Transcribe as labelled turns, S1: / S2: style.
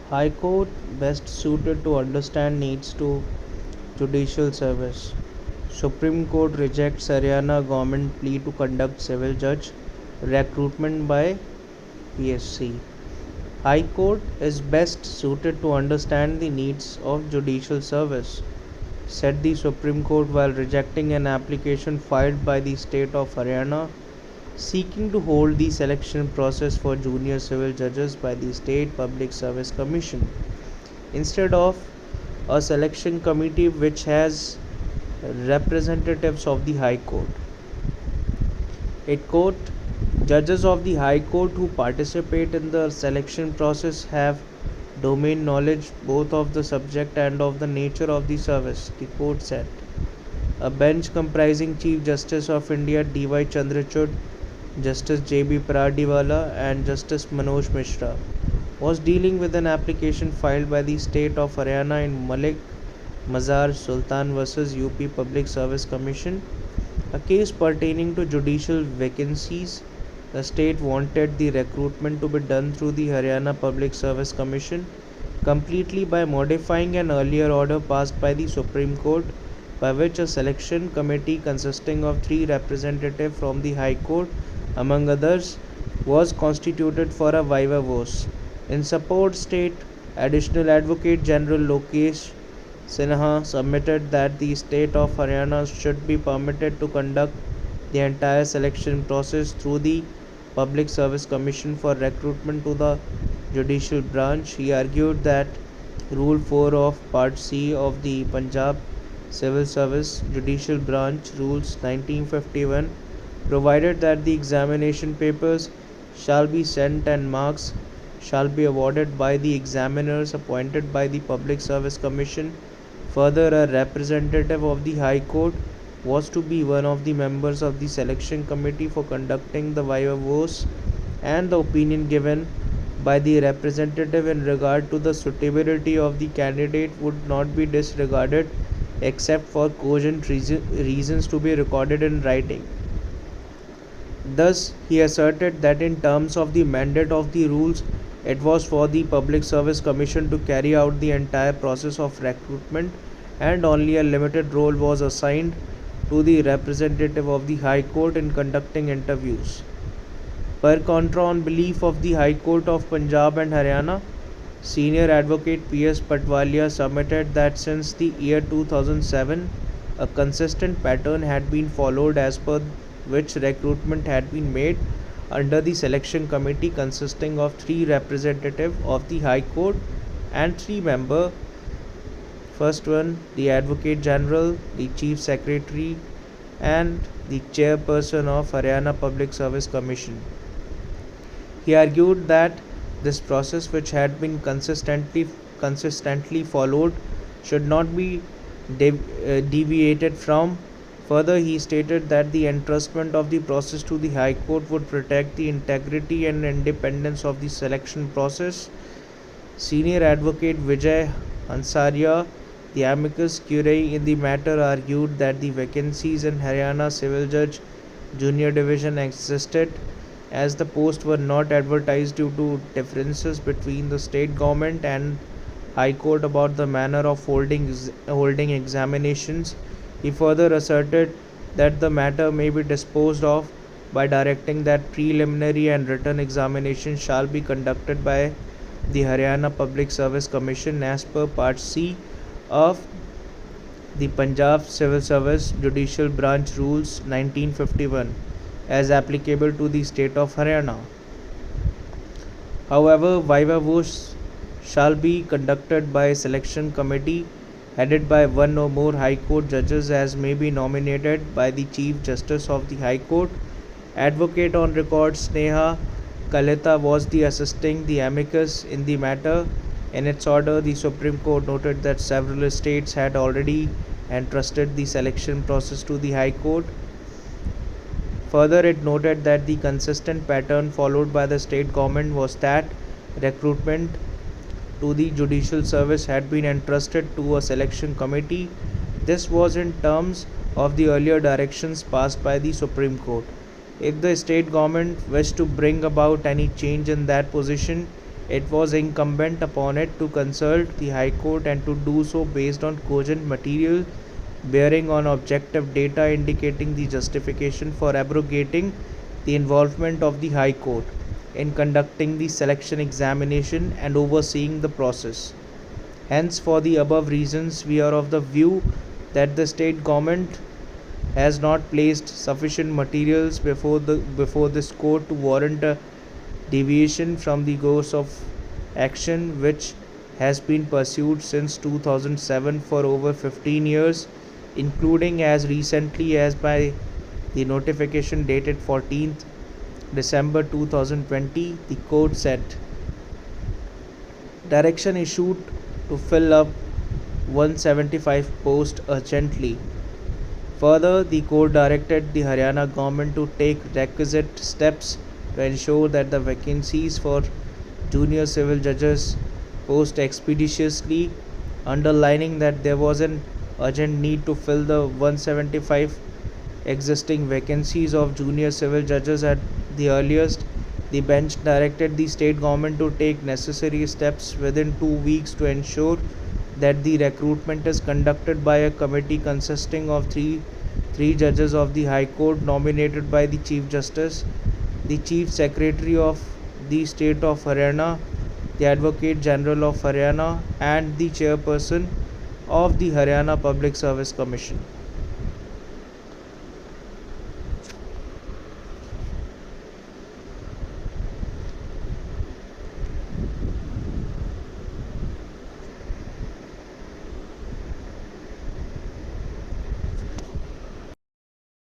S1: High Court best suited to understand needs to judicial service. Supreme Court rejects Haryana government plea to conduct civil judge recruitment by PSC. High Court is best suited to understand the needs of judicial service, said the Supreme Court while rejecting an application filed by the state of Haryana seeking to hold the selection process for junior civil judges by the State Public Service Commission instead of a selection committee which has representatives of the High Court. It quote judges of the High Court who participate in the selection process have domain knowledge both of the subject and of the nature of the service, the court said. A bench comprising Chief Justice of India D.Y. Chandrachud, Justice J.B. Paradiwala, and Justice Manoj Mishra was dealing with an application filed by the state of Haryana in Malik Mazar Sultan vs. UP Public Service Commission, a case pertaining to judicial vacancies. The state wanted the recruitment to be done through the Haryana Public Service Commission completely by modifying an earlier order passed by the Supreme Court by which a selection committee consisting of three representatives from the High Court, among others, was constituted for a viva voce. In support, State Additional Advocate General Lokesh Sinha submitted that the state of Haryana should be permitted to conduct the entire selection process through the Public Service Commission for recruitment to the judicial branch. He argued that Rule 4 of Part C of the Punjab Civil Service Judicial Branch Rules 1951 provided that the examination papers shall be sent and marks shall be awarded by the examiners appointed by the Public Service Commission. Further, a representative of the High Court was to be one of the members of the selection committee for conducting the viva voce, and the opinion given by the representative in regard to the suitability of the candidate would not be disregarded except for cogent reasons to be recorded in writing. Thus, he asserted that in terms of the mandate of the rules, it was for the Public Service Commission to carry out the entire process of recruitment, and only a limited role was assigned to the representative of the High Court in conducting interviews. Per contra, on belief of the High Court of Punjab and Haryana, Senior Advocate P.S. Patwalia submitted that since the year 2007, a consistent pattern had been followed as per which recruitment had been made under the selection committee consisting of three representatives of the High Court and three members. First one, the Advocate General, the Chief Secretary, and the Chairperson of Haryana Public Service Commission. He argued that this process, which had been consistently followed, should not be deviated from. Further, he stated that the entrustment of the process to the High Court would protect the integrity and independence of the selection process. Senior Advocate Vijay Hansaria, the amicus curiae in the matter, argued that the vacancies in Haryana Civil Judge Junior Division existed as the posts were not advertised due to differences between the state government and High Court about the manner of holding examinations. He further asserted that the matter may be disposed of by directing that preliminary and written examinations shall be conducted by the Haryana Public Service Commission as per Part C of the Punjab Civil Service Judicial Branch Rules 1951 as applicable to the state of Haryana. However, viva voce shall be conducted by a selection committee headed by one or more High Court judges as may be nominated by the Chief Justice of the High Court. Advocate on record Sneha Kalita was the assisting the amicus in the matter. In its order, the Supreme Court noted that several states had already entrusted the selection process to the High Court. Further, it noted that the consistent pattern followed by the state government was that recruitment to the judicial service had been entrusted to a selection committee. This was in terms of the earlier directions passed by the Supreme Court. If the state government wished to bring about any change in that position, It was incumbent upon it to consult the High Court and to do so based on cogent material bearing on objective data indicating the justification for abrogating the involvement of the High Court in conducting the selection examination and overseeing the process. Hence, for the above reasons, we are of the view that the state government has not placed sufficient materials before this court to warrant a deviation from the course of action which has been pursued since 2007 for over 15 years, including as recently as by the notification dated 14th December 2020. The court said direction issued to fill up 175 posts urgently. Further, the court directed the Haryana government to take requisite steps to ensure that the vacancies for junior civil judges post expeditiously, underlining that there was an urgent need to fill the 175 existing vacancies of junior civil judges at the earliest. The bench directed the state government to take necessary steps within 2 weeks to ensure that the recruitment is conducted by a committee consisting of three judges of the High Court nominated by the Chief Justice, the Chief Secretary of the State of Haryana, the Advocate General of Haryana, and the Chairperson of the Haryana Public Service Commission.